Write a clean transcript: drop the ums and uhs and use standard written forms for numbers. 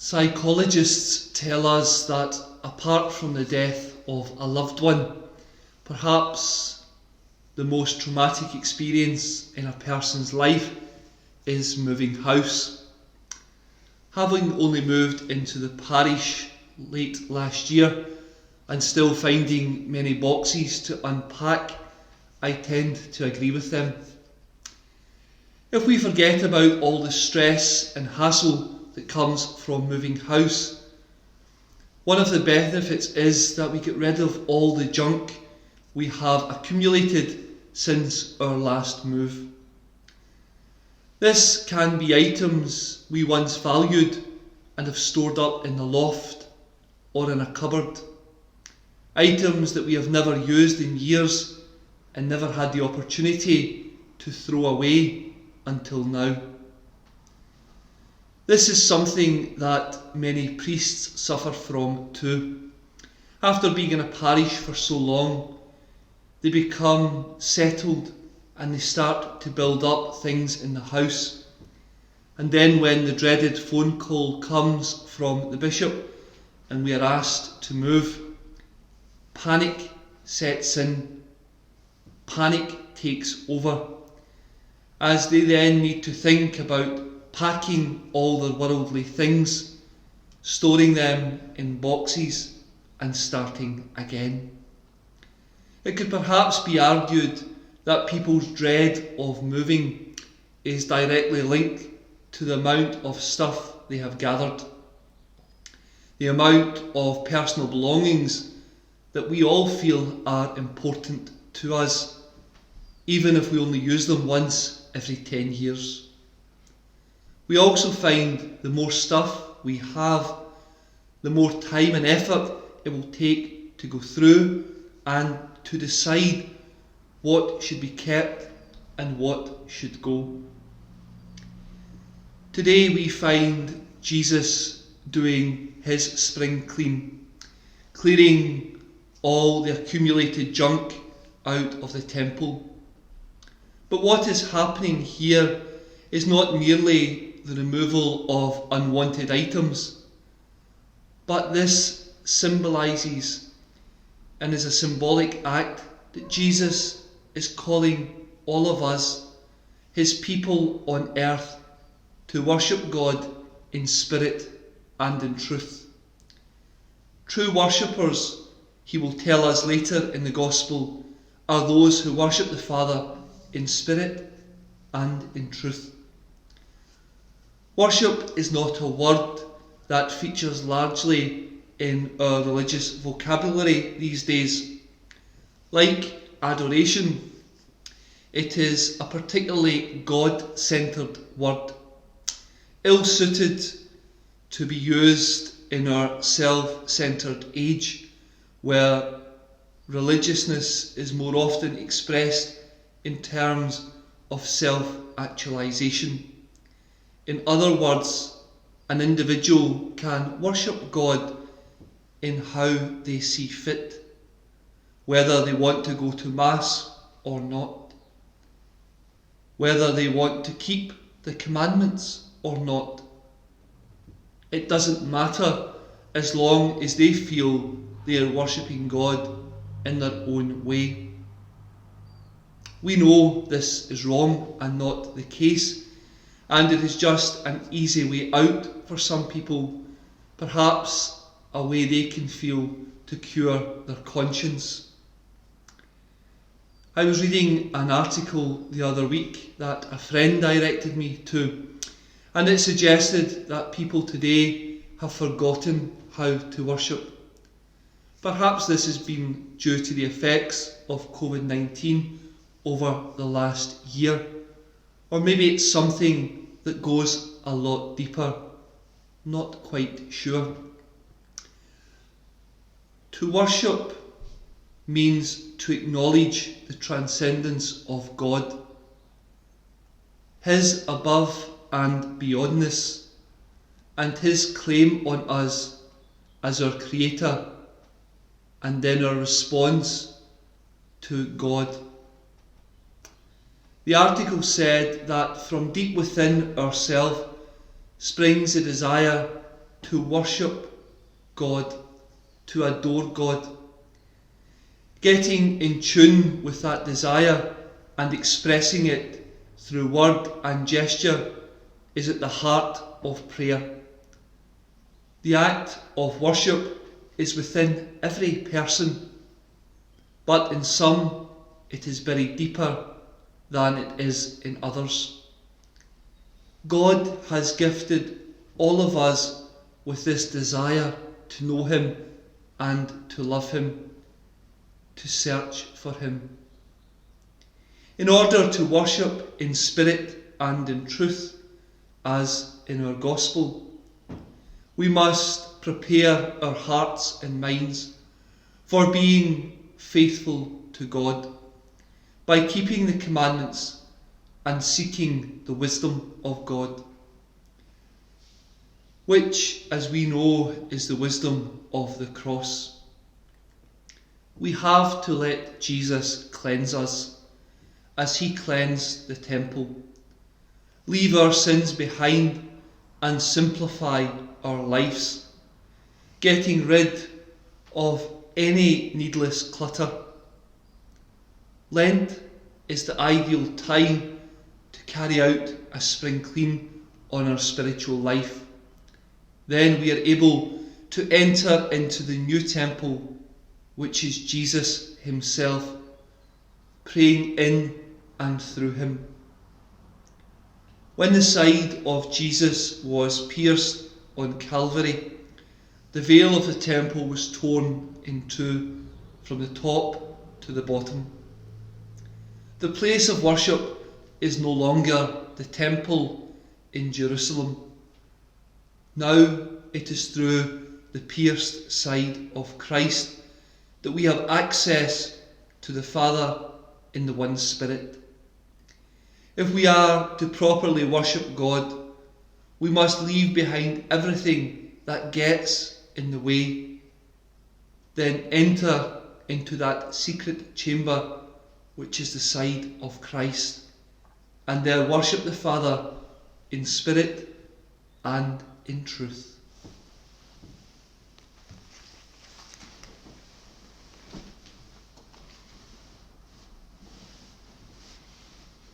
Psychologists tell us that apart from the death of a loved one, perhaps the most traumatic experience in a person's life is moving house. Having only moved into the parish late last year and still finding many boxes to unpack, I tend to agree with them. If we forget about all the stress and hassle that comes from moving house, one of the benefits is that we get rid of all the junk we have accumulated since our last move. This can be items we once valued and have stored up in the loft or in a cupboard. Items that we have never used in years and never had the opportunity to throw away until now. This is something that many priests suffer from too. After being in a parish for so long, they become settled and they start to build up things in the house. And then when the dreaded phone call comes from the bishop and we are asked to move, panic sets in. Panic takes over, as they then need to think about packing all their worldly things, storing them in boxes and starting again. It could perhaps be argued that people's dread of moving is directly linked to the amount of stuff they have gathered, the amount of personal belongings that we all feel are important to us, even if we only use them once every 10 years. We also find the more stuff we have, the more time and effort it will take to go through and to decide what should be kept and what should go. Today we find Jesus doing his spring clean, clearing all the accumulated junk out of the temple. But what is happening here is not merely the removal of unwanted items, but this symbolises and is a symbolic act that Jesus is calling all of us, his people on earth, to worship God in spirit and in truth. True worshippers, he will tell us later in the Gospel, are those who worship the Father in spirit and in truth. Worship is not a word that features largely in our religious vocabulary these days. Like adoration, it is a particularly God-centred word, ill-suited to be used in our self-centred age, where religiousness is more often expressed in terms of self-actualisation. In other words, an individual can worship God in how they see fit, whether they want to go to Mass or not, whether they want to keep the commandments or not. It doesn't matter as long as they feel they are worshipping God in their own way. We know this is wrong and not the case, and it is just an easy way out for some people, perhaps a way they can feel to cure their conscience. I was reading an article the other week that a friend directed me to, and it suggested that people today have forgotten how to worship. Perhaps this has been due to the effects of COVID-19 over the last year, or maybe it's something that goes a lot deeper, not quite sure. To worship means to acknowledge the transcendence of God, his above and beyondness, and his claim on us as our creator, and then our response to God. The article said that from deep within ourselves springs a desire to worship God, to adore God. Getting in tune with that desire and expressing it through word and gesture is at the heart of prayer. The act of worship is within every person, but in some it is buried deeper than it is in others. God has gifted all of us with this desire to know Him and to love Him, to search for Him. In order to worship in spirit and in truth, as in our Gospel, we must prepare our hearts and minds for being faithful to God by keeping the commandments and seeking the wisdom of God, which, as we know, is the wisdom of the cross. We have to let Jesus cleanse us as He cleansed the temple, leave our sins behind and simplify our lives, getting rid of any needless clutter. Lent is the ideal time to carry out a spring clean on our spiritual life. Then we are able to enter into the new temple, which is Jesus Himself, praying in and through Him. When the side of Jesus was pierced on Calvary, the veil of the temple was torn in two from the top to the bottom. The place of worship is no longer the temple in Jerusalem. Now it is through the pierced side of Christ that we have access to the Father in the one Spirit. If we are to properly worship God, we must leave behind everything that gets in the way, then enter into that secret chamber which is the side of Christ, and there worship the Father in spirit and in truth.